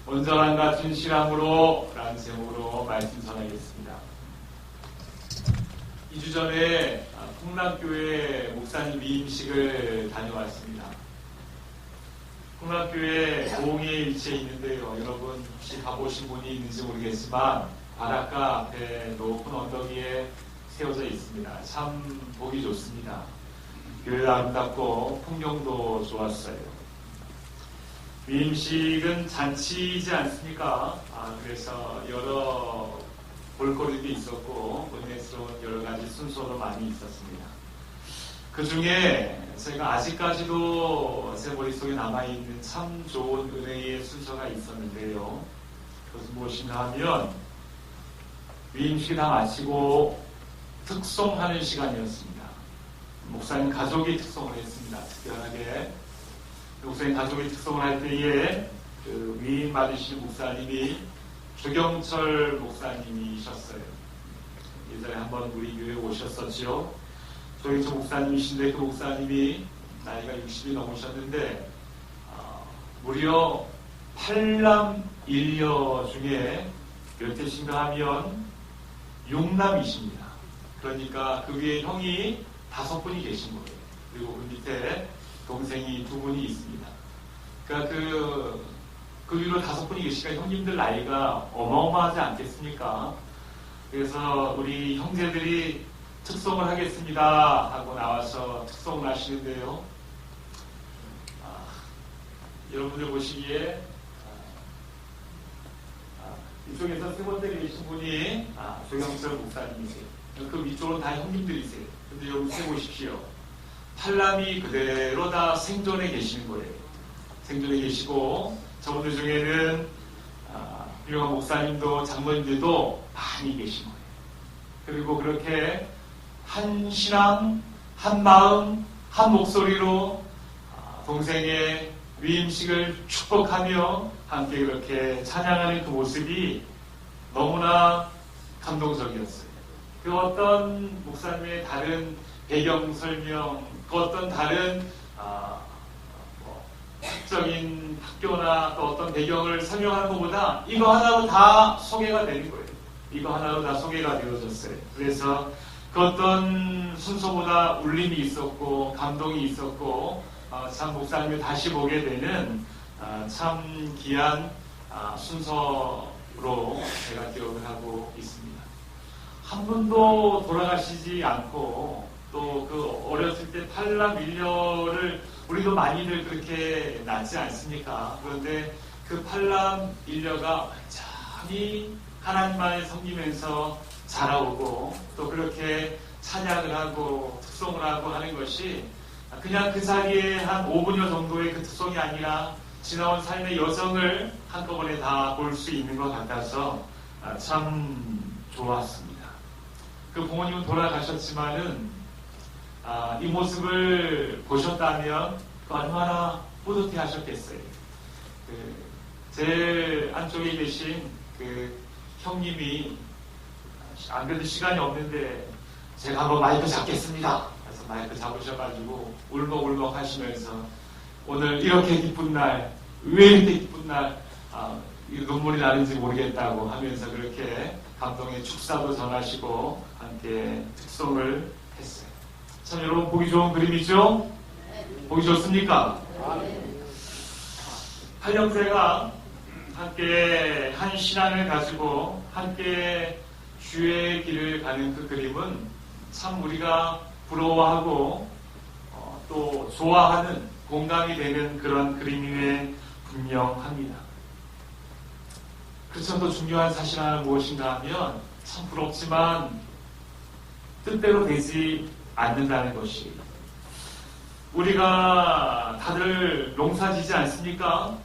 온전함과 진실함으로 라는 제목으로 말씀 전하겠습니다. 2주 전에 풍락교회 목사님 위임식을 다녀왔습니다. 풍락교회 도홍에 위치해 있는데요. 여러분 혹시 가보신 분이 있는지 모르겠지만 바닷가 앞에 높은 언덕 위에 세워져 있습니다. 참 보기 좋습니다. 교회도 아름답고 풍경도 좋았어요. 위임식은 잔치이지 않습니까? 그래서 여러 볼거리도 있었고 은혜스러운 여러 가지 순서도 많이 있었습니다. 그 중에 제가 아직까지도 제 머릿속에 남아있는 참 좋은 은혜의 순서가 있었는데요. 그것은 무엇인가 하면 위임식이 다 마치고 특송하는 시간이었습니다. 목사님 가족이 특송을 했습니다. 특별하게 목사님 가족이 특송을 할 때에 그 위임 받으신 목사님이 조경철 목사님이셨어요. 예전에 한번 우리 교회에 오셨었죠. 조경철 목사님이신데 그 목사님이 나이가 60이 넘으셨는데 무려 8남 1녀 중에 몇 대신가 하면 6남이십니다. 그러니까 그 위에 형이 5분이 계신 거예요. 그리고 그 밑에 동생이 2분이 있습니다. 그러니까 그 위로 5분이 계시니까 형님들 나이가 어마어마하지 않겠습니까? 그래서 우리 형제들이 특송을 하겠습니다 하고 나와서 특송을 하시는데요. 여러분들 보시기에 이쪽에서 세 번째 계신 분이 조경철 목사님이세요. 그 위쪽은 다 형님들이세요. 근데 여기 세 보십시오. 8남이 그대로 다 생존에 계시는 거예요. 생존에 계시고 저분들 중에는 유명한 목사님도 장로님들도 많이 계신 거예요. 그리고 그렇게 한 신앙, 한 마음, 한 목소리로 동생의 위임식을 축복하며 함께 그렇게 찬양하는 그 모습이 너무나 감동적이었어요. 그 어떤 목사님의 다른 배경 설명, 그 어떤 다른 특정인 학교나 또 어떤 배경을 설명하는 것보다 이거 하나로 다 소개가 되는 거예요. 이거 하나로 다 소개가 되어졌어요. 그래서 그 어떤 순서보다 울림이 있었고 감동이 있었고 참 목사님을 다시 보게 되는 참 귀한 순서로 제가 기억을 하고 있습니다. 한 분도 돌아가시지 않고 또 그 어렸을 때 8남 1녀를 우리도 많이들 그렇게 낳지 않습니까? 그런데 그 8남 1녀가 완전히 하나님만을 섬기면서 자라오고 또 그렇게 찬양을 하고 특송을 하고 하는 것이 그냥 그 자리에 한 5분여 정도의 그 특송이 아니라 지나온 삶의 여정을 한꺼번에 다 볼 수 있는 것 같아서 참 좋았습니다. 그 부모님은 돌아가셨지만은 이 모습을 보셨다면 얼마나 뿌듯해 하셨겠어요. 제일 안쪽에 계신 그 형님이 안 그래도 시간이 없는데 제가 한번 마이크 잡겠습니다. 그래서 마이크 잡으셔가지고 울먹울먹 하시면서 오늘 이렇게 기쁜 날, 왜 이렇게 기쁜 날, 눈물이 나는지 모르겠다고 하면서 그렇게 감동의 축사도 전하시고 함께 특송을 했어요. 참 여러분 보기 좋은 그림이죠? 보기 좋습니까? 8형제가 함께 한 신앙을 가지고 함께 주의 길을 가는 그 그림은 참 우리가 부러워하고 또 좋아하는 공감이 되는 그런 그림임에 분명합니다. 그렇지만 또 중요한 사실 하나 무엇인가 하면 참 부럽지만 뜻대로 되지 않는다는 것이 우리가 다들 농사 지지 않습니까?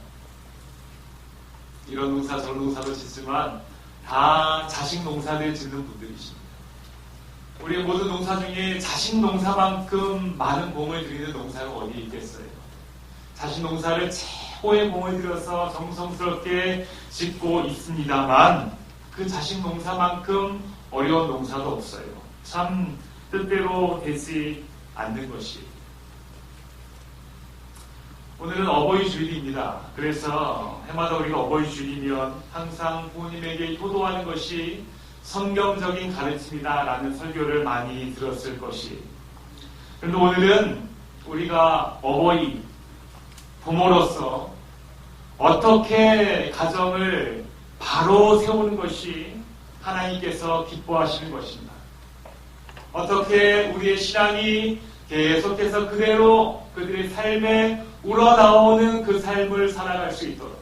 이런 농사 저런 농사도 짓지만 다 자식 농사를 짓는 분들이십니다. 우리의 모든 농사 중에 자식 농사만큼 많은 공을 들이는 농사가 어디 있겠어요? 자식 농사를 최고의 공을 들여서 정성스럽게 짓고 있습니다만 그 자식 농사만큼 어려운 농사도 없어요. 참 뜻대로 되지 않는 것이 오늘은 어버이 주일입니다. 그래서 해마다 우리가 어버이 주일이면 항상 부모님에게 효도하는 것이 성경적인 가르침이다라는 설교를 많이 들었을 것이. 그런데 오늘은 우리가 어버이, 부모로서 어떻게 가정을 바로 세우는 것이 하나님께서 기뻐하시는 것인가. 어떻게 우리의 신앙이 계속해서 그대로 그들의 삶에 우러나오는 그 삶을 살아갈 수 있도록,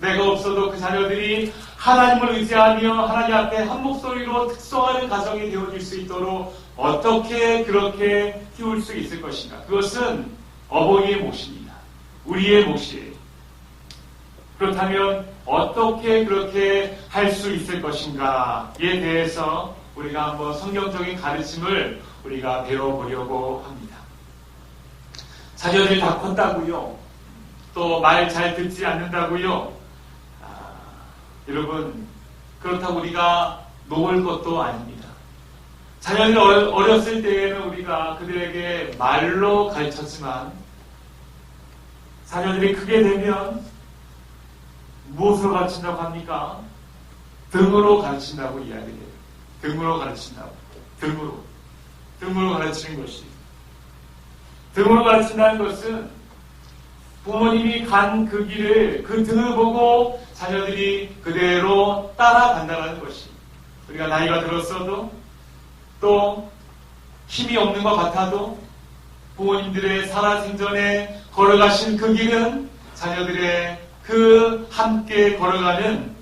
내가 없어도 그 자녀들이 하나님을 의지하며 하나님 앞에 한 목소리로 특성하는 가정이 되어질 수 있도록 어떻게 그렇게 키울 수 있을 것인가. 그것은 어버이의 몫입니다. 우리의 몫이에요. 그렇다면 어떻게 그렇게 할 수 있을 것인가에 대해서 우리가 한번 성경적인 가르침을 우리가 배워보려고 합니다. 자녀들 다 컸다고요? 또 말 잘 듣지 않는다고요? 여러분, 그렇다고 우리가 놓을 것도 아닙니다. 자녀들이 어렸을 때에는 우리가 그들에게 말로 가르쳤지만 자녀들이 크게 되면 무엇으로 가르친다고 합니까? 등으로 가르친다고 이야기해요. 등으로 가르친다고. 등으로 가르치는 것이. 등으로 가르친다는 것은 부모님이 간 그 길을, 그 등을 보고 자녀들이 그대로 따라간다는 것이. 우리가 나이가 들었어도 또 힘이 없는 것 같아도 부모님들의 살아생전에 걸어가신 그 길은 자녀들의 그 함께 걸어가는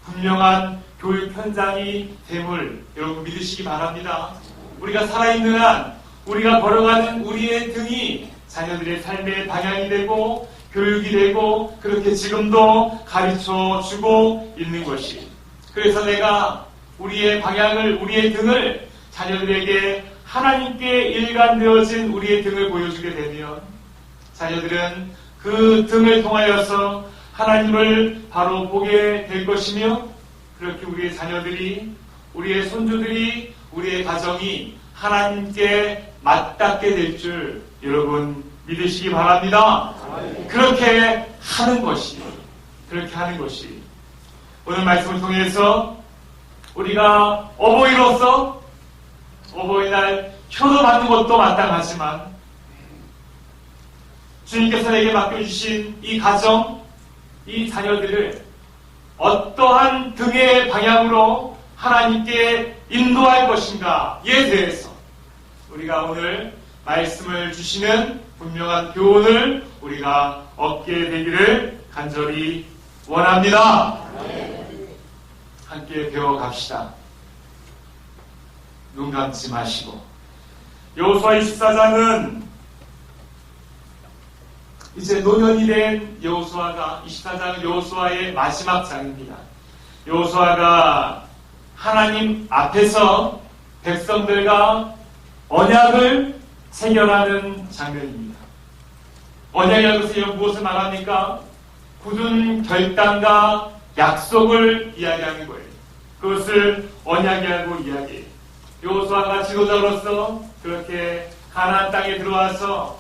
분명한 교육 현장이 됨을 여러분 믿으시기 바랍니다. 우리가 살아있는 한 우리가 걸어가는 우리의 등이 자녀들의 삶의 방향이 되고 교육이 되고 그렇게 지금도 가르쳐주고 있는 것이. 그래서 내가 우리의 방향을, 우리의 등을 자녀들에게 하나님께 일관되어진 우리의 등을 보여주게 되면 자녀들은 그 등을 통하여서 하나님을 바로 보게 될 것이며 그렇게 우리의 자녀들이, 우리의 손주들이, 우리의 가정이 하나님께 맞닿게 될 줄 여러분 믿으시기 바랍니다. 그렇게 하는 것이 오늘 말씀을 통해서 우리가 어버이로서 어버이날 효도받는 것도 마땅하지만 주님께서 내게 맡겨주신 이 가정, 이 자녀들을 어떠한 등의 방향으로 하나님께 인도할 것인가에 대해서 우리가 오늘 말씀을 주시는 분명한 교훈을 우리가 얻게 되기를 간절히 원합니다. 함께 배워갑시다. 눈 감지 마시고. 여호수아 24장은 이제 노년이 된 여호수아가, 24장은 여호수아의 마지막 장입니다. 여호수아가 하나님 앞에서 백성들과 언약을 체결하는 장면입니다. 언약이라는 것은 무엇을 말합니까? 굳은 결단과 약속을 이야기하는 거예요. 그것을 언약이라고 이야기해요. 여호수아가 지도자로서 그렇게 가나안 땅에 들어와서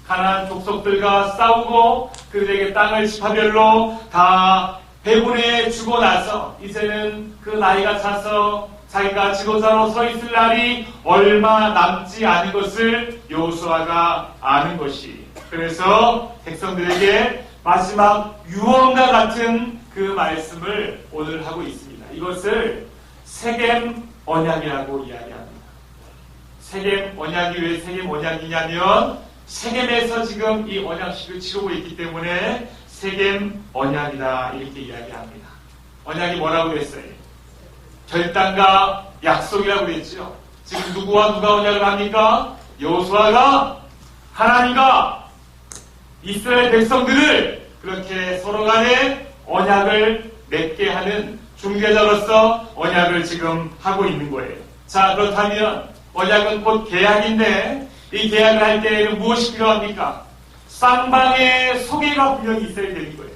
가나안 족속들과 싸우고 그들에게 땅을 지파별로 다 배분해 주고 나서 이제는 그 나이가 차서 자기가 지도자로 서 있을 날이 얼마 남지 않은 것을 여호수아가 아는 것이. 그래서 백성들에게 마지막 유언과 같은 그 말씀을 오늘 하고 있습니다. 이것을 세겜 언약이라고 이야기합니다. 세겜 언약이 왜 세겜 언약이냐면 세겜에서 지금 이 언약식을 치르고 있기 때문에 세겜 언약이다 이렇게 이야기합니다. 언약이 뭐라고 그랬어요? 결단과 약속이라고 그랬죠. 지금 누구와 누가 언약을 합니까? 여호수아가 하나님과 이스라엘 백성들을 그렇게 서로 간에 언약을 맺게 하는 중개자로서 언약을 지금 하고 있는 거예요. 자, 그렇다면 언약은 곧 계약인데 이 계약을 할 때에는 무엇이 필요합니까? 쌍방의 소개가 분명히 있어야 되는 거예요.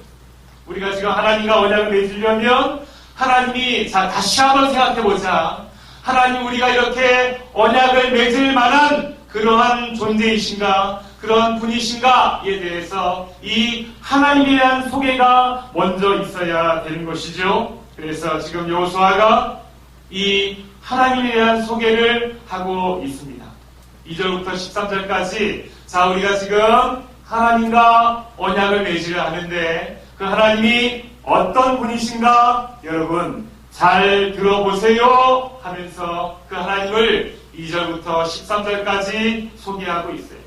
우리가 지금 하나님과 언약을 맺으려면 하나님이, 자, 다시 한번 생각해보자. 하나님, 우리가 이렇게 언약을 맺을 만한 그러한 존재이신가? 그런 분이신가에 대해서 이 하나님에 대한 소개가 먼저 있어야 되는 것이죠. 그래서 지금 여호수아가 이 하나님에 대한 소개를 하고 있습니다. 2절부터 13절까지 자, 우리가 지금 하나님과 언약을 맺으려 하는데 그 하나님이 어떤 분이신가 여러분 잘 들어보세요 하면서 그 하나님을 2절부터 13절까지 소개하고 있어요.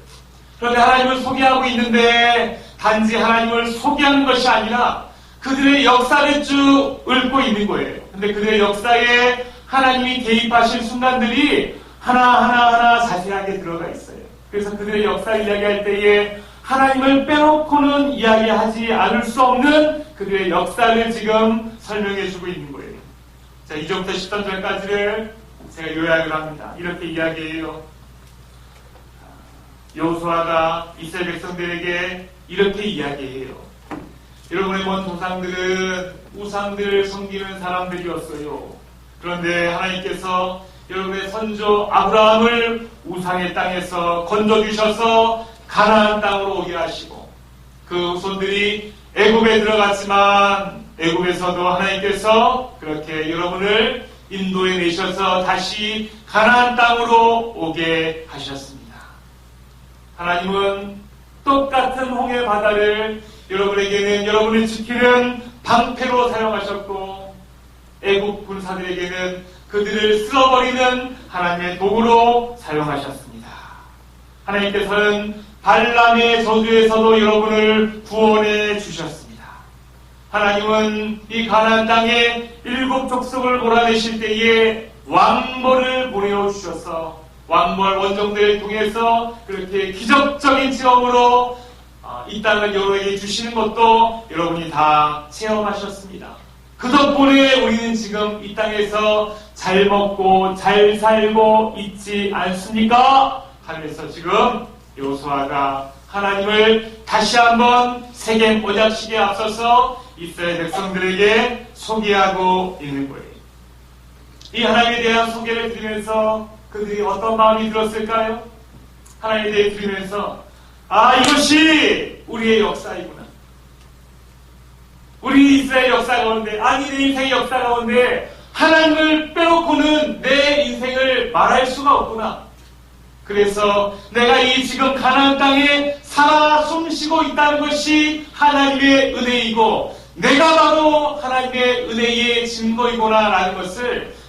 그런데 하나님을 소개하고 있는데 단지 하나님을 소개하는 것이 아니라 그들의 역사를 쭉 읊고 있는 거예요. 근데 그들의 역사에 하나님이 개입하신 순간들이 하나하나 자세하게 들어가 있어요. 그래서 그들의 역사 이야기할 때에 하나님을 빼놓고는 이야기하지 않을 수 없는 그들의 역사를 지금 설명해주고 있는 거예요. 자, 2절부터 13절까지를 제가 요약을 합니다. 이렇게 이야기해요. 여호수아가 이스라엘 백성들에게 이렇게 이야기해요. 여러분의 먼 조상들은 우상들을 섬기는 사람들이었어요. 그런데 하나님께서 여러분의 선조 아브라함을 우상의 땅에서 건져주셔서 가나안 땅으로 오게 하시고 그 후손들이 애굽에 들어갔지만 애굽에서도 하나님께서 그렇게 여러분을 인도해 내셔서 다시 가나안 땅으로 오게 하셨습니다. 하나님은 똑같은 홍해 바다를 여러분에게는 여러분을 지키는 방패로 사용하셨고 애굽 군사들에게는 그들을 쓸어버리는 하나님의 도구로 사용하셨습니다. 하나님께서는 발람의 저주에서도 여러분을 구원해 주셨습니다. 하나님은 이 가나안 땅에 7 족속을 몰아내실 때에 왕벌을 보내주셔서 왕벌 원정대를 통해서 그렇게 기적적인 체험으로 이 땅을 여러분에게 주시는 것도 여러분이 다 체험하셨습니다. 그 덕분에 우리는 지금 이 땅에서 잘 먹고 잘 살고 있지 않습니까? 하면서 지금 여호수아가 하나님을 다시 한번 세겜 언약식에 앞서서 이스라엘 백성들에게 소개하고 있는 거예요. 이 하나님에 대한 소개를 들으면서 그들이 어떤 마음이 들었을까요? 하나님에 대해 들으면서 이것이 우리의 역사이구나. 우리 이스라엘 역사 가운데 내 인생의 역사 가운데 하나님을 빼놓고는 내 인생을 말할 수가 없구나. 그래서 내가 이 지금 가나안 땅에 살아 숨쉬고 있다는 것이 하나님의 은혜이고 내가 바로 하나님의 은혜의 증거이구나 라는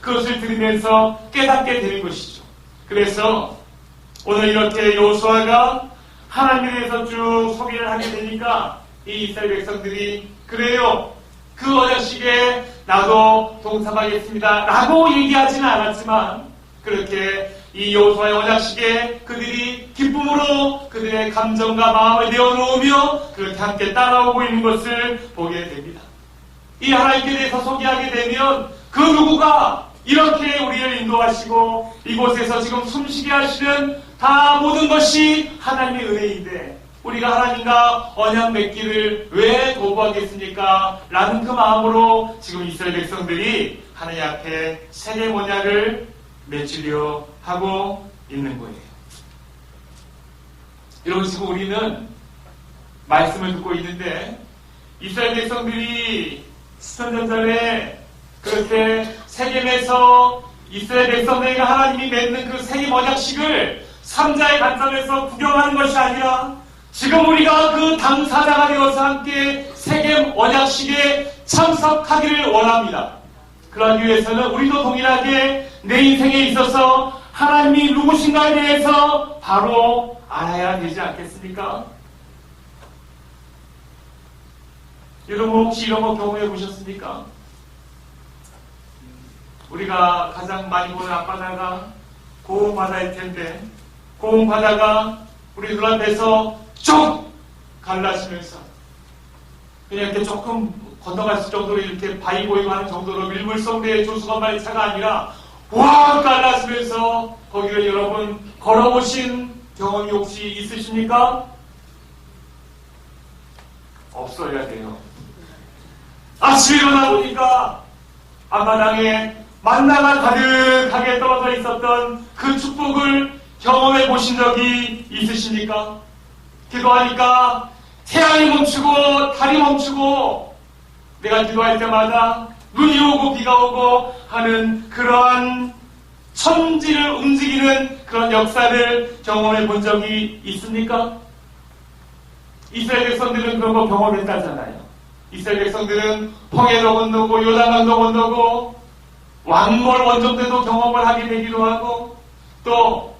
그것을 들으면서 깨닫게 되는 것이죠. 그래서 오늘 이렇게 여호수아가 하나님에 대해서 쭉 소개를 하게 되니까 이 이스라엘 백성들이 그래요. 그 언약식에 나도 동참하겠습니다. 라고 얘기하지는 않았지만 그렇게 이 여호수아의 언약식에 그들이 기쁨으로 그들의 감정과 마음을 내어놓으며 그렇게 함께 따라오고 있는 것을 보게 됩니다. 이 하나님께 대해서 소개하게 되면 그 누구가 이렇게 우리를 인도하시고 이곳에서 지금 숨쉬게 하시는 다 모든 것이 하나님의 은혜인데 우리가 하나님과 언약 맺기를 왜 거부하겠습니까? 라는 그 마음으로 지금 이스라엘 백성들이 하나님 앞에 세겜 언약을 맺으려 하고 있는 거예요. 여러분 지금 우리는 말씀을 듣고 있는데 이스라엘 백성들이 수천년 전에 그렇게 세겜에서 이스라엘 백성들에게 하나님이 맺는 그 세겜 언약식을 삼자의 관점에서 구경하는 것이 아니라 지금 우리가 그 당사자가 되어서 함께 세겜 언약식에 참석하기를 원합니다. 그러기 위해서는 우리도 동일하게 내 인생에 있어서 하나님이 누구신가에 대해서 바로 알아야 되지 않겠습니까? 여러분 혹시 이런 거 경험해 보셨습니까? 우리가 가장 많이 보는 앞바다가 고흥바다일 텐데 고흥바다가 우리 눈앞에서 쭉 갈라지면서 그냥 이렇게 조금 건너갈 정도로 이렇게 바위 보이고 하는 정도로 밀물성대의 조수건만의 차가 아니라 확 갈라지면서 거기를 여러분 걸어보신 경험이 혹시 있으십니까? 없어야 돼요. 아침에 일어나 보니까 앞마당에 만나가 가득하게 떨어져 있었던 그 축복을 경험해 보신 적이 있으십니까? 기도하니까 태양이 멈추고 달이 멈추고 내가 기도할 때마다 눈이 오고 비가 오고 하는 그러한 천지를 움직이는 그런 역사를 경험해 본 적이 있습니까? 이스라엘 백성들은 그런 거 경험했다잖아요. 이스라엘 백성들은 홍해도 건너고 요단강도 건너고 왕몰 원정대도 경험을 하게 되기도 하고 또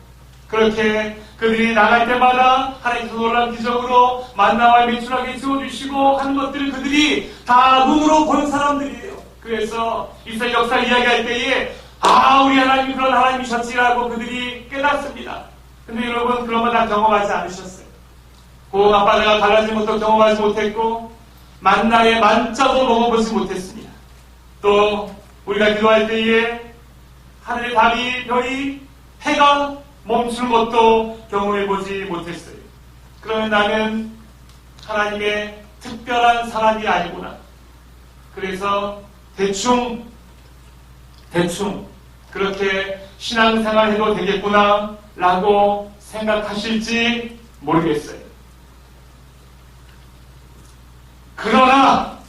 그렇게 그들이 나갈 때마다 하나님께서 놀라운 기적으로 만나와 매출하게 지어주시고 하는 것들을 그들이 다 눈으로 본 사람들이에요. 그래서 이스라엘 역사 이야기할 때에 우리 하나님이 그런 하나님이셨지라고 그들이 깨닫습니다. 근데 여러분 그런 거 다 경험하지 않으셨어요. 고흥 앞바다가 갈라진 것도 경험하지 못했고 만나의 만자도 먹어보지 못했습니다. 또 우리가 기도할 때에 하늘의 달이 별이 해가 멈춘 것도 경험해보지 못했어요. 그러면 나는 하나님의 특별한 사람이 아니구나. 그래서 대충 그렇게 신앙생활 해도 되겠구나 라고 생각하실지 모르겠어요. 그러나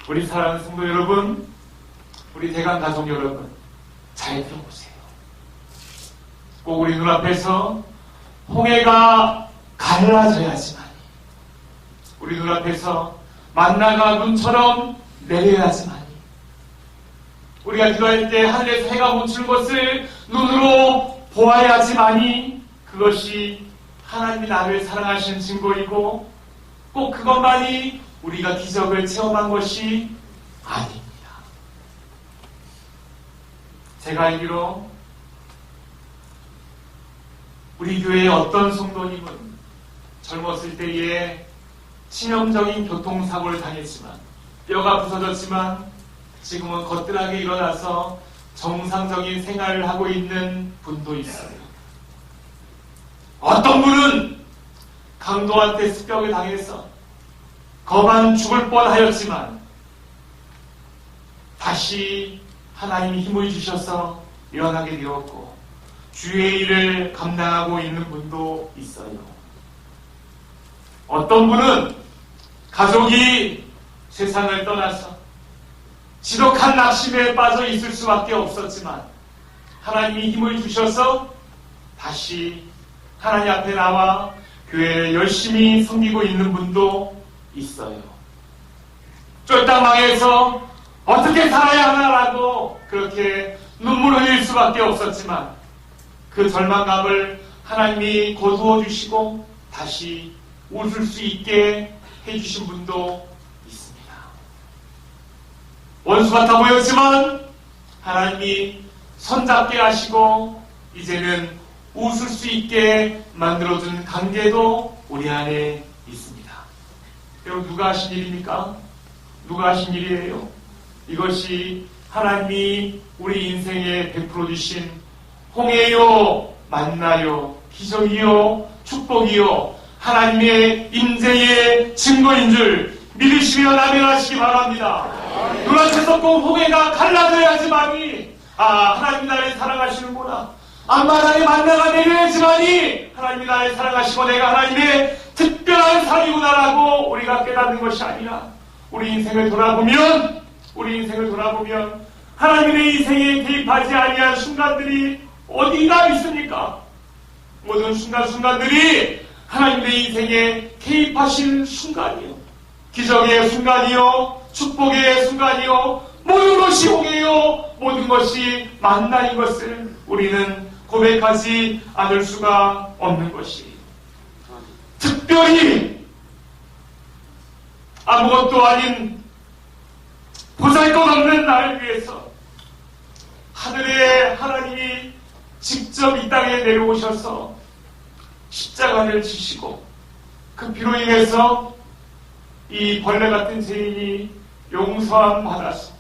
우리 사랑하는 성도 여러분, 우리 대강 가족 여러분, 잘 들어보세요. 꼭 우리 눈앞에서 홍해가 갈라져야지만, 우리 눈앞에서 만나가 눈처럼 내려야지만, 우리가 기도할 때 하늘에서 해가 멈추는 것을 눈으로 보아야지만이 그것이 하나님이 나를 사랑하시는 증거이고 꼭 그것만이 우리가 기적을 체험한 것이 아닙니다. 제가 알기로 우리 교회의 어떤 성도님은 젊었을 때에 치명적인 교통사고를 당했지만 뼈가 부서졌지만 지금은 거뜬하게 일어나서 정상적인 생활을 하고 있는 분도 있어요. 어떤 분은 강도한테 습격을 당해서 거반 죽을 뻔하였지만 다시 하나님이 힘을 주셔서 일어나게 되었고 주의 일을 감당하고 있는 분도 있어요. 어떤 분은 가족이 세상을 떠나서 지독한 낙심에 빠져 있을 수밖에 없었지만 하나님이 힘을 주셔서 다시 하나님 앞에 나와 교회에 열심히 섬기고 있는 분도 있어요. 쫄딱 망해서 어떻게 살아야 하나라고 그렇게 눈물을 흘릴 수밖에 없었지만 그 절망감을 하나님이 거두어 주시고 다시 웃을 수 있게 해주신 분도 있습니다. 원수 같아 보였지만 하나님이 손잡게 하시고 이제는 웃을 수 있게 만들어준 관계도 우리 안에 있습니다. 여러분 누가 하신 일입니까? 누가 하신 일이에요? 이것이 하나님이 우리 인생에 베풀어 주신 홍해요, 만나요, 기적이요, 축복이요, 하나님의 임재의 증거인 줄 믿으시며 나면하시기 바랍니다. 눈앞에서 꼭 홍해가 갈라져야지만이 하나님이 나를 사랑하시는구나. 앞마당에 만나가 내려야지만이 하나님이 나를 사랑하시고 내가 하나님의 특별한 사람이구나라고 우리가 깨닫는 것이 아니라 우리 인생을 돌아보면 하나님의 인생에 개입하지 아니한 순간들이 어디가 있습니까? 모든 순간순간들이 하나님의 인생에 개입하신 순간이요, 기적의 순간이요, 축복의 순간이요, 모든 것이 홍해요, 모든 것이 만나인 것을 우리는 고백하지 않을 수가 없는 것이, 특별히 아무것도 아닌 보잘것없는 나를 위해서 하늘의 하나님이 직접 이 땅에 내려오셔서 십자가를 지시고 그 피로 인해서 이 벌레 같은 죄인이 용서함 받아서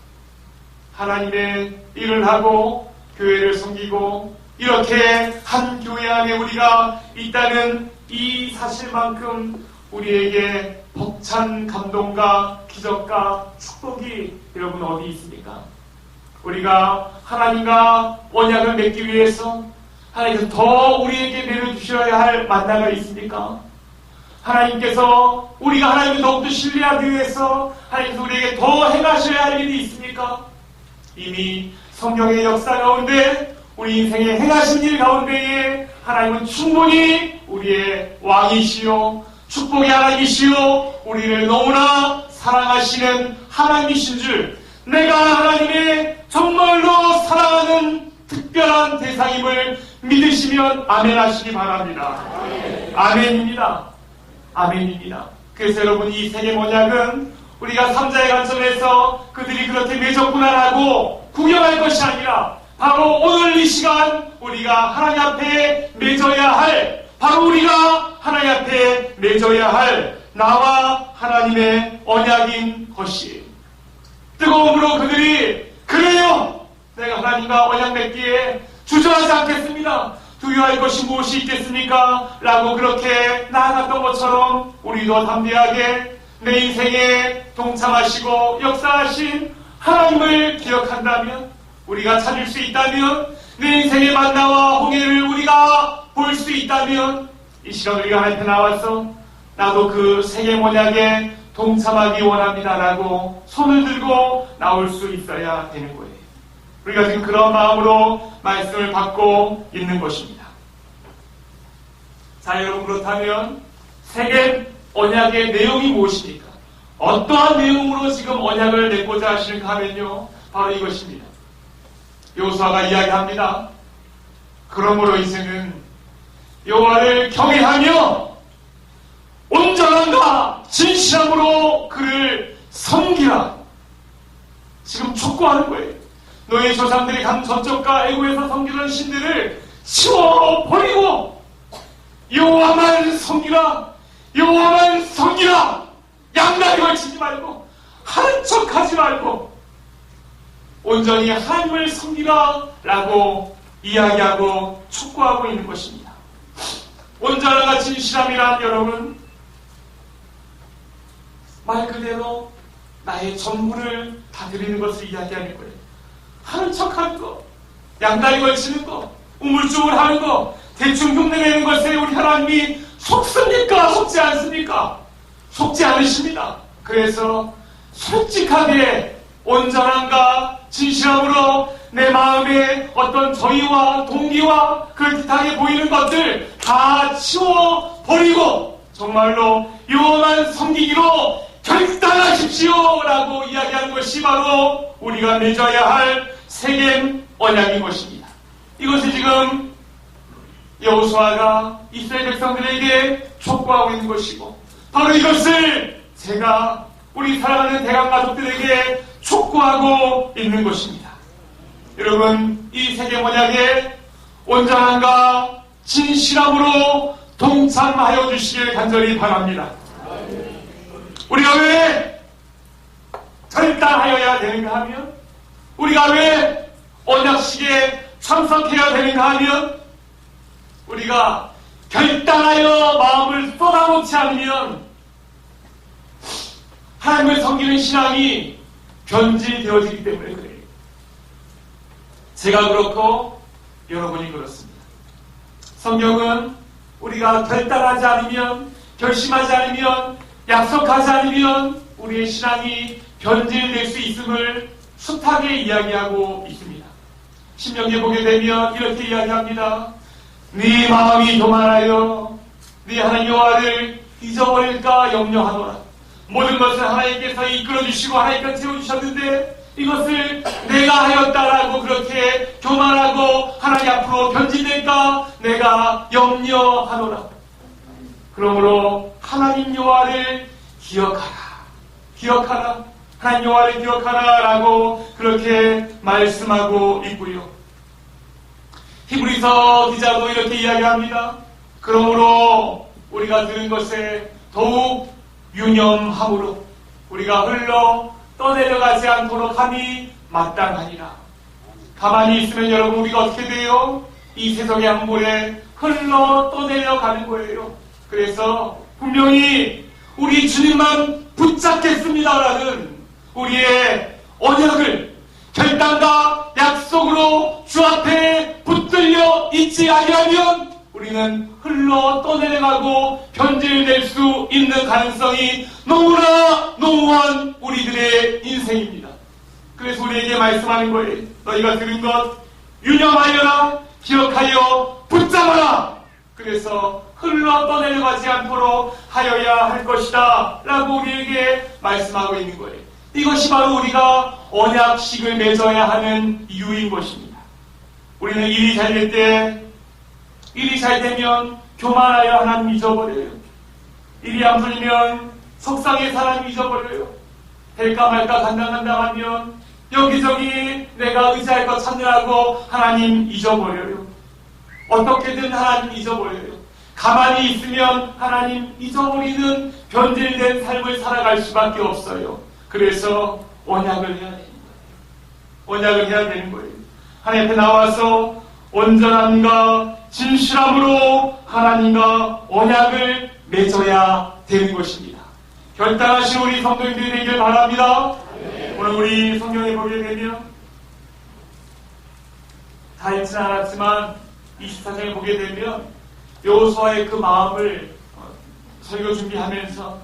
하나님의 일을 하고 교회를 섬기고 이렇게 한 교회 안에 우리가 있다는 이 사실만큼 우리에게 벅찬 감동과 기적과 축복이 여러분 어디 있습니까? 우리가 하나님과 언약을 맺기 위해서 하나님께서 더 우리에게 내려주셔야 할 만나가 있습니까? 하나님께서 우리가 하나님을 더욱더 신뢰하기 위해서 하나님께서 우리에게 더 행하셔야 할 일이 있습니까? 이미 성경의 역사 가운데 우리 인생의 행하신 일 가운데에 하나님은 충분히 우리의 왕이시요 축복의 하나님이시요 우리를 너무나 사랑하시는 하나님이신 줄, 내가 하나님의 정말로 사랑하는 특별한 대상임을 믿으시면 아멘 하시기 바랍니다. 아멘입니다. 아멘입니다. 그래서 여러분, 이 세계 언약은 우리가 삼자의 관점에서 그들이 그렇게 매졌구나라고 구경할 것이 아니라 바로 오늘 이 시간 우리가 하나님 앞에 맺어야 할, 바로 우리가 하나님 앞에 맺어야 할 나와 하나님의 언약인 것이, 뜨거움으로 그들이 그래요, 내가 하나님과 언약 맺기에 주저하지 않겠습니다. 두려워할 것이 무엇이 있겠습니까? 라고 그렇게 나아갔던 것처럼 우리도 담대하게 내 인생에 동참하시고 역사하신 하나님을 기억한다면, 우리가 찾을 수 있다면, 내 인생의 만나와 홍해를 우리가 볼 수 있다면, 이 시간 우리가 하나님 앞에 나와서 나도 그 세계 언약에 동참하기 원합니다 라고 손을 들고 나올 수 있어야 되는 거예요. 우리가 지금 그런 마음으로 말씀을 받고 있는 것입니다. 자, 여러분, 그렇다면 세계 언약의 내용이 무엇입니까? 어떠한 내용으로 지금 언약을 맺고자 하시는가 하면요, 바로 이것입니다. 여호수아가 이야기합니다. 그러므로 이제는 여호와를 경외하며 온전함과 진실함으로 그를 섬기라. 지금 촉구하는 거예요. 너의 조상들이 간 저쪽과 애국에서 섬기던 신들을 치워버리고 여호와만 섬기라, 여호와만 섬기라. 양다리 걸치지 말고, 하는 척하지 말고 온전히 하나님을 섬기라 라고 이야기하고 촉구하고 있는 것입니다. 온전함과 진실함이란, 여러분, 말 그대로 나의 전부를 다 드리는 것을 이야기하는 거예요. 하는 척하는 거, 양다리 걸치는 거, 우물쭈물하는 거, 대충 흉내내는 것에 우리 하나님이 속습니까? 속지 않습니까? 속지 않으십니다. 그래서 솔직하게 온전함과 진실함으로 내 마음에 어떤 저희와 동기와 그럴듯하게 보이는 것들 다 치워버리고 정말로 여호와만 섬기기로 결단하십시오 라고 이야기하는 것이 바로 우리가 맺어야 할 세겜 언약인 것입니다. 이것이 지금 여호수아가 이스라엘 백성들에게 촉구하고 있는 것이고, 바로 이것을 제가 우리 사랑하는 대강 가족들에게 촉구하고 있는 것입니다. 여러분, 이 세겜 언약에 온전함과 진실함으로 동참하여 주시길 간절히 바랍니다. 우리가 왜 결단하여야 되는가 하면, 우리가 왜 언약식에 참석해야 되는가 하면, 우리가 결단하여 마음을 쏟아놓지 않으면 하나님을 섬기는 신앙이 변질되어지기 때문에 그래요. 제가 그렇고 여러분이 그렇습니다. 성경은 우리가 결단하지 않으면, 결심하지 않으면, 약속하지 않으면 우리의 신앙이 변질될 수 있음을 숱하게 이야기하고 있습니다. 신명기에 보게 되면 이렇게 이야기합니다. 네 마음이 교만하여 네 하나님 여호와를 잊어버릴까 염려하노라. 모든 것을 하나님께서 이끌어주시고 하나님께서 채워주셨는데 이것을 내가 하였다라고 그렇게 교만하고 하나님 앞으로 변질될까 내가 염려하노라. 그러므로 하나님 여호와를 기억하라. 하나님 여호와를 기억하라 라고 그렇게 말씀하고 있고요. 히브리서 기자도 이렇게 이야기합니다. 그러므로 우리가 들은 것에 더욱 유념함으로 우리가 흘러 떠내려가지 않도록 함이 마땅하니라. 가만히 있으면 여러분 우리가 어떻게 돼요? 이 세상의 한물에 흘러 떠내려가는 거예요. 그래서 분명히 우리 주님만 붙잡겠습니다라는 우리의 언약을 결단과 약속으로 주 앞에 붙들 붙들려 있지 아니하면 우리는 흘러 떠내려가고 변질될 수 있는 가능성이 너무나 농후한 우리들의 인생입니다. 그래서 우리에게 말씀하는 거예요. 너희가 들은 것 유념하여라, 기억하여 붙잡아라. 그래서 흘러 떠내려가지 않도록 하여야 할 것이다 라고 우리에게 말씀하고 있는 거예요. 이것이 바로 우리가 언약식을 맺어야 하는 이유인 것입니다. 우리는 일이 잘 될 때, 일이 잘 되면 교만하여 하나님 잊어버려요. 일이 안 풀리면 속상해 사람 잊어버려요. 될까 말까 간당간당하면 여기저기 내가 의지할 것 찾느라고 하나님 잊어버려요. 어떻게든 하나님 잊어버려요. 가만히 있으면 하나님 잊어버리는 변질된 삶을 살아갈 수밖에 없어요. 그래서 언약을 해야 되는 거예요. 언약을 해야 되는 거예요. 하나님 앞에 나와서 온전함과 진실함으로 하나님과 언약을 맺어야 되는 것입니다. 결단하신 우리 성도님들이 되길 바랍니다. 오늘 우리 성경에 보게 되면 다 읽지는 않았지만 24장에 보게 되면 여호수아의 그 마음을 설교 준비하면서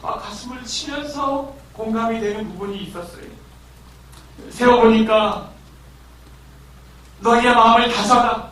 막 가슴을 치면서 공감이 되는 부분이 있었어요. 세워보니까 너희의 마음을 다져라,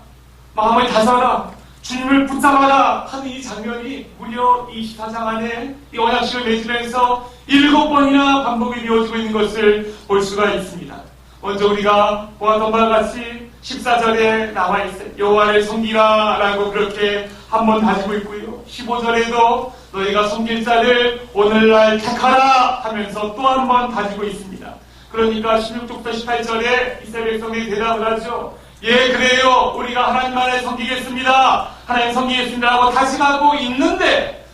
마음을 다져라, 주님을 붙잡아라 하는 이 장면이 무려 24장 안에 이 언약식을 맺으면서 7번이나 반복이 되어지고 있는 것을 볼 수가 있습니다. 먼저 우리가 보았던 바와 같이 14절에 나와 있어요. 여호와를 섬기라 라고 그렇게 한번 다지고 있고요. 15절에도 너희가 섬길 자를 오늘날 택하라 하면서 또 한 번 다지고 있습니다. 그러니까 16절부터 18절에 이스라엘 백성들이 대답을 하죠. 예, 그래요. 우리가 하나님만을 섬기겠습니다. 하나님 섬기겠습니다 하고 다짐하고 있는데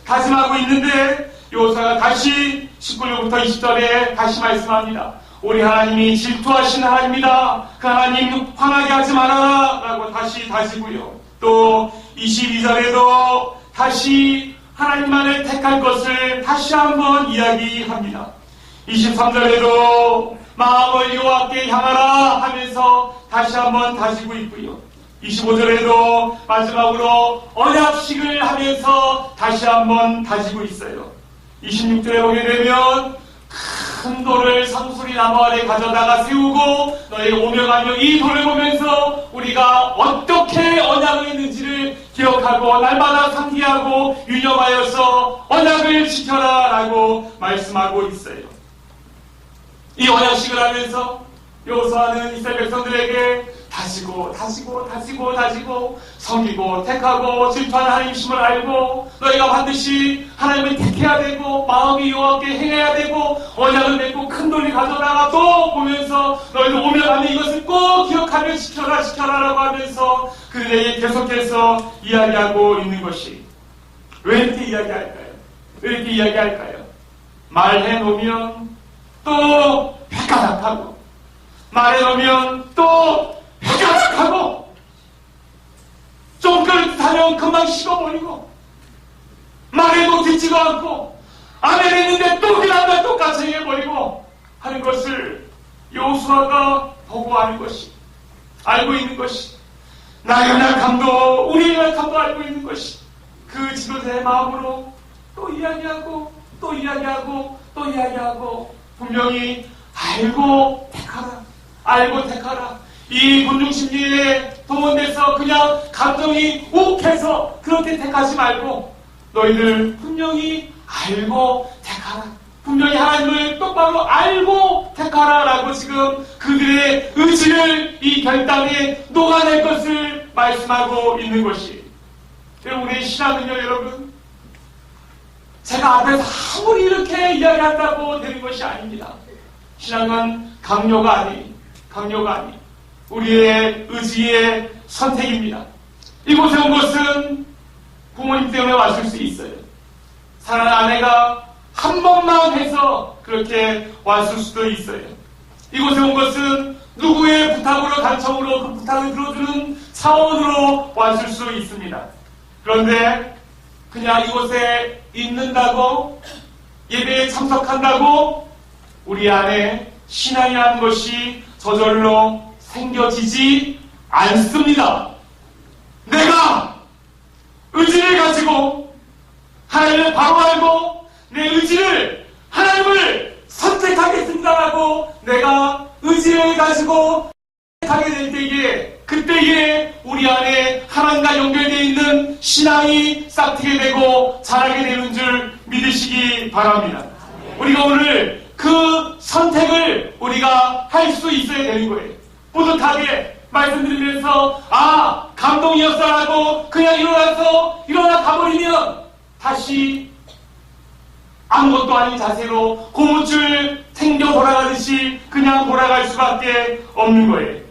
여호수아가 다시 19절부터 20절에 다시 말씀합니다. 우리 하나님이 질투하신 하나님이다. 그 하나님 화나게 하지 말아라 라고 다시 다지고요. 또 22절에도 다시 하나님만을 택할 것을 다시 한번 이야기합니다. 23절에도 마음을 여호와께 향하라 하면서 다시 한번 다지고 있고요. 25절에도 마지막으로 언약식을 하면서 다시 한번 다지고 있어요. 26절에 보게 되면 큰 돌을 상수리 나무 아래 가져다가 세우고 너희가 오며 가며 이 돌을 보면서 우리가 어떻게 언약을 했는지를 기억하고 날마다 상기하고 유념하여서 언약을 지켜라 라고 말씀하고 있어요. 이 언약식을 하면서 여호수아는 이스라엘 백성들에게 다지고 섬기고 택하고 질투하는 하나님심을 알고 너희가 반드시 하나님을 택해야 되고 마음이 여호와께 행해야 되고 언약을 맺고 큰 돌을 가져다가 또 보면서 너희들 오며 가며 이것을 꼭 기억하며 지켜라 라고 하면서 그들에게 계속해서 이야기하고 있는 것이 왜 이렇게 이야기할까요? 말해놓으면 또 획가닥하고 말해놓으면 또 획가닥하고 좀 그릇하면 금방 식어버리고 말해도 듣지도 않고 아멘 했는데 또 그다음날 똑같이 해버리고 하는 것을 여호수아가 보고 알고 있는 것이 나의 연약함도 우리의 연약함도 알고 있는 것이 그 지도자의 마음으로 또 이야기하고 분명히 알고 택하라. 이 군중심리에 동원돼서 그냥 감정이 욱해서 그렇게 택하지 말고 너희들 분명히 알고 택하라. 분명히 하나님을 똑바로 알고 택하라 라고 지금 그들의 의지를 이 결단에 녹아낼 것을 말씀하고 있는 것이 우리의 신앙은요 여러분 제가 앞에서 아무리 이렇게 이야기한다고 되는 것이 아닙니다. 신앙은 강요가 아니 우리의 의지의 선택입니다. 이곳에 온 것은 부모님 때문에 왔을 수 있어요. 사랑하는 아내가 한 번만 해서 그렇게 왔을 수도 있어요. 이곳에 온 것은 누구의 부탁으로 간청으로 그 부탁을 들어주는 차원으로 왔을 수 있습니다. 그런데 그냥 이곳에 있는다고 예배에 참석한다고 우리 안에 신앙이라는 것이 저절로 생겨지지 않습니다. 내가 의지를 가지고 하나님을 바로 알고 내 의지를 하나님을 선택하겠습니다라고 내가 의지를 가지고 선택하게 될 때에 그때에 우리 안에 하나님과 연결되어 있는 신앙이 싹트게 되고 자라게 되는 줄 믿으시기 바랍니다. 우리가 오늘 그 선택을 우리가 할 수 있어야 되는 거예요. 뿌듯하게 말씀드리면서 감동이었어라고 그냥 일어나 가버리면 다시 아무것도 아닌 자세로 고무줄 챙겨 돌아가듯이 그냥 돌아갈 수밖에 없는 거예요.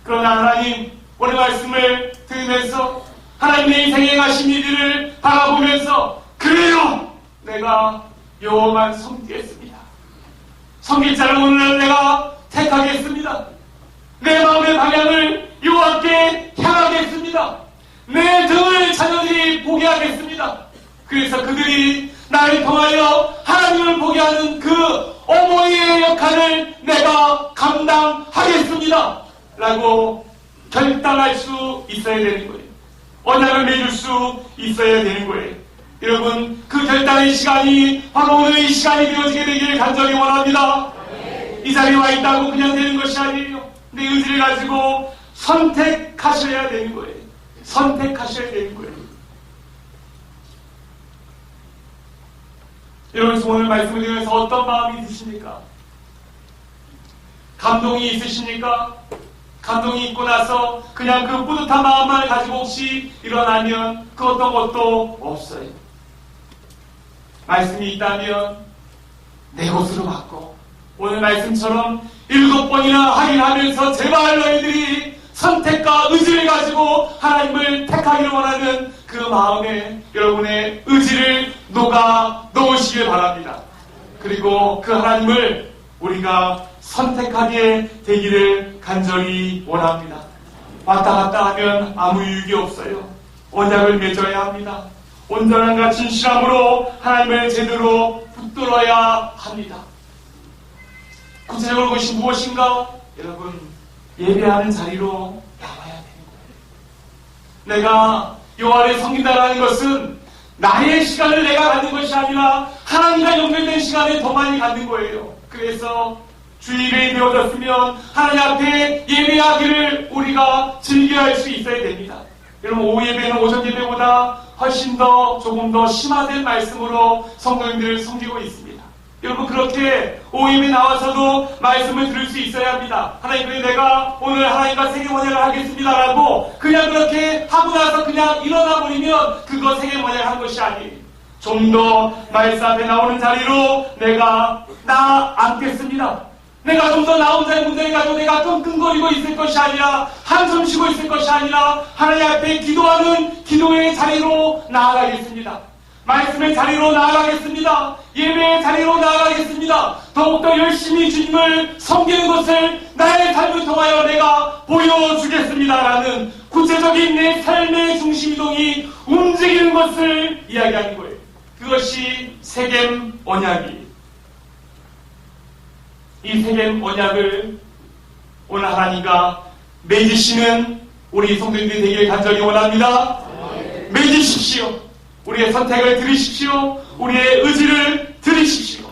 그러나 하나님 오늘 말씀을 들으면서 하나님의 인생에 가신 이들을 바라보면서 그래요! 내가 여호와만 섬기겠습니다. 섬길 자를 오늘 내가 택하겠습니다. 내 마음의 방향을 여호와께 향하겠습니다. 내 등을 자녀들이 보게 하겠습니다. 그래서 그들이 나를 통하여 하나님을 보게 하는 그 어머니의 역할을 내가 감당하겠습니다. 라고 결단할 수 있어야 되는 거예요. 언약을 맺을 수 있어야 되는 거예요. 여러분, 그 결단의 시간이 바로 오늘 이 시간이 되어지게 되기를 간절히 원합니다. 이 자리에 와 있다고 그냥 되는 것이 아니에요. 내 의지를 가지고 선택하셔야 되는 거예요. 선택하셔야 되는 거예요. 여러분, 오늘 말씀을 드리면서 어떤 마음이 드십니까? 감동이 있으십니까? 감동이 있고 나서 그냥 그 뿌듯한 마음만 가지고 혹시 일어나면 그 어떤 것도 없어요. 말씀이 있다면 내 것으로 받고 오늘 말씀처럼 7번이나 확인하면서 제발 너희들이 선택과 의지를 가지고 하나님을 택하기를 원하는 그 마음에 여러분의 의지를 녹아 넣으시길 바랍니다. 그리고 그 하나님을 우리가 선택하게 되기를 간절히 원합니다. 왔다 갔다 하면 아무 유익이 없어요. 언약을 맺어야 합니다. 온전함과 진실함으로 하나님을 제대로 붙들어야 합니다. 구체적으로 그것이 무엇인가? 여러분, 예배하는 자리로 나와야 되는 거예요. 내가 여호와를 섬긴다라는 것은 나의 시간을 내가 갖는 것이 아니라 하나님과 연결된 시간에 더 많이 갖는 거예요. 그래서 주일에 되어졌으면 하나님 앞에 예배하기를 우리가 즐겨야 할 수 있어야 됩니다. 여러분, 오후 예배는 오전 예배보다 훨씬 더 조금 더 심화된 말씀으로 성도님들을 섬기고 있습니다. 여러분, 그렇게 오후 예배 나와서도 말씀을 들을 수 있어야 합니다. 하나님, 그래 내가 오늘 하나님과 세계번역을 하겠습니다라고 그냥 그렇게 하고 나서 그냥 일어나 버리면 그거 세계번역을 한 것이 아니에요. 좀 더 말씀 앞에 나오는 자리로 내가 앉겠습니다. 내가 좀 더 나 혼자의 문제를 가지고 내가 끙끙거리고 있을 것이 아니라 한숨 쉬고 있을 것이 아니라 하나님 앞에 기도하는 기도의 자리로 나아가겠습니다. 말씀의 자리로 나아가겠습니다. 예배의 자리로 나아가겠습니다. 더욱더 열심히 주님을 섬기는 것을 나의 삶을 통하여 내가 보여주겠습니다라는 구체적인 내 삶의 중심이동이 움직이는 것을 이야기하는 거예요. 그것이 세겜 언약이에요. 이 세겜 언약을 오늘 하나님과 맺으시는 우리 성도님들이 되기를 간절히 원합니다. 맺으십시오. 우리의 선택을 들으십시오. 우리의 의지를 들으십시오.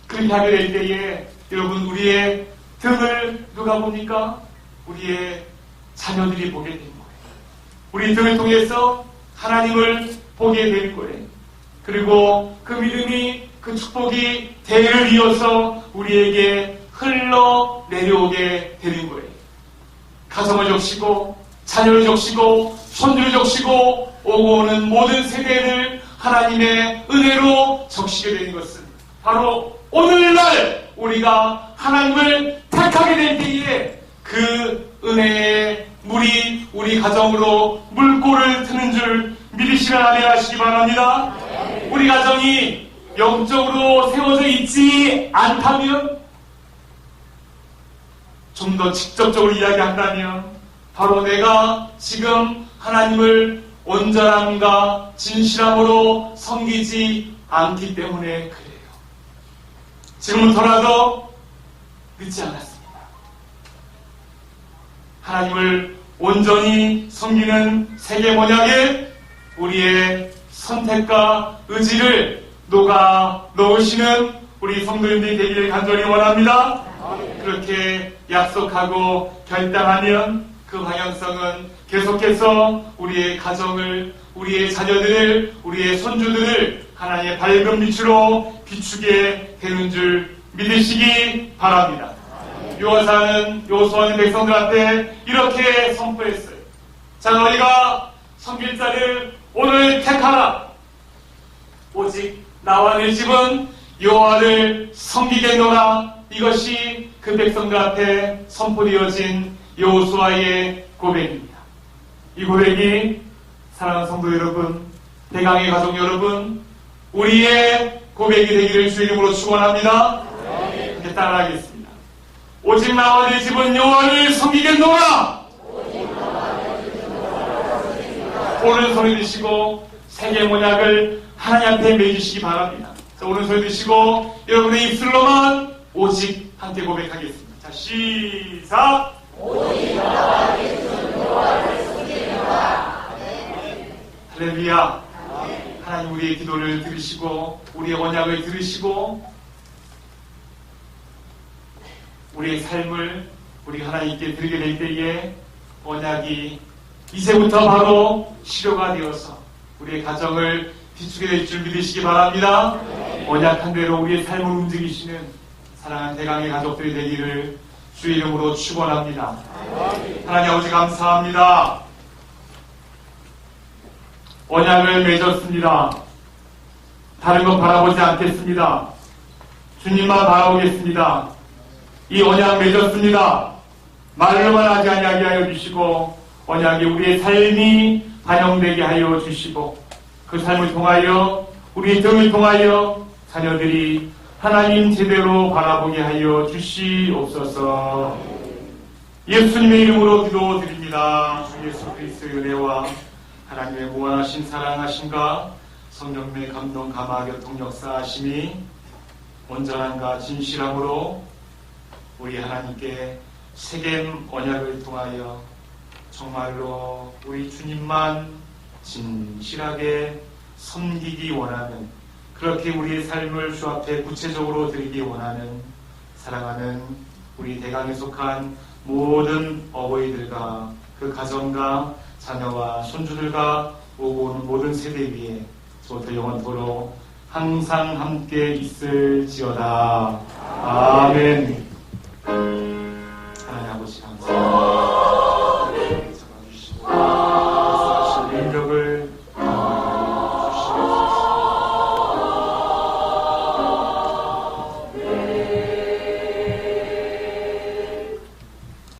그렇게 하게 될 때에 여러분, 우리의 등을 누가 봅니까? 우리의 자녀들이 보게 되는 거예요. 우리 등을 통해서 하나님을 보게 되는 거예요. 그리고 그 믿음이, 그 축복이 대를 이어서 우리에게 흘러 내려오게 되는 거예요. 가정을 적시고 자녀를 적시고 손주를 적시고 오고 오는 모든 세대를 하나님의 은혜로 적시게 되는 것은 바로 오늘날 우리가 하나님을 택하게 될 때에 그 은혜의 물이 우리 가정으로 물꼬를 트는 줄 믿으시면 아멘하시기 바랍니다. 우리 가정이 영적으로 세워져 있지 않다면, 좀 더 직접적으로 이야기한다면 바로 내가 지금 하나님을 온전함과 진실함으로 섬기지 않기 때문에 그래요. 지금부터라도 늦지 않았습니다. 하나님을 온전히 섬기는 세계 언약에 우리의 선택과 의지를 녹아 넣으시는 우리 성도님들이 되기를 간절히 원합니다. 그렇게 약속하고 결단하면 그 방향성은 계속해서 우리의 가정을, 우리의 자녀들을, 우리의 손주들을 하나님의 밝은 빛으로 비추게 되는 줄 믿으시기 바랍니다. 요호수아는 백성들한테 이렇게 선포했어요. 자, 너희가 섬길 자를 오늘 택하라. 오직 나와 내 집은 여호와를 섬기겠노라. 이것이 그 백성들한테 선포되어진 여호수아의 고백입니다. 이 고백이 사랑하는 성도 여러분, 대강의 가족 여러분, 우리의 고백이 되기를 주의 이름으로 축원합니다. 이렇게 따라하겠습니다. 오직 나와 내 집은 여호와를 섬기겠노라. 오른손에 드시고 세계 언약을 하나님 앞에 맺으시기 바랍니다. 자, 오른손에 드시고 여러분의 입술로만 오직 함께 고백하겠습니다. 자, 시작! 오직 나와 내 집은 여호와를 섬기겠노라. 할렐루야. 하나님 우리의 기도를 들으시고 우리의 언약을 들으시고 우리의 삶을 우리가 하나님께 드리게 될 때에 언약이 이제부터 바로 실효가 되어서 우리의 가정을 비추게 될 줄 믿으시기 바랍니다. 언약한 대로 우리의 삶을 움직이시는 사랑하는 대강의 가족들이 되기를 주의 이름으로 축원합니다. 하나님 아버지 감사합니다. 언약을 맺었습니다. 다른 것 바라보지 않겠습니다. 주님만 바라보겠습니다. 이 언약 맺었습니다. 말로만 하지 아니하게 하여 주시고 언약이 우리의 삶이 반영되게 하여 주시고 그 삶을 통하여 우리의 등을 통하여 자녀들이 하나님 제대로 바라보게 하여 주시옵소서. 예수님의 이름으로 기도드립니다. 주 예수 그리스도의 은혜와 하나님의 무한하신 사랑하심과 성령님의 감동 감화 교통 역사하심이 온전함과 진실함으로 우리 하나님께 세겜 언약을 통하여 정말로 우리 주님만 진실하게 섬기기 원하는, 그렇게 우리의 삶을 주 앞에 구체적으로 드리기 원하는 사랑하는 우리 대강에 속한 모든 어버이들과 그 가정과 자녀와 손주들과 오고 오는 모든 세대 위에 저부터 영원토록 항상 함께 있을지어다. 아멘.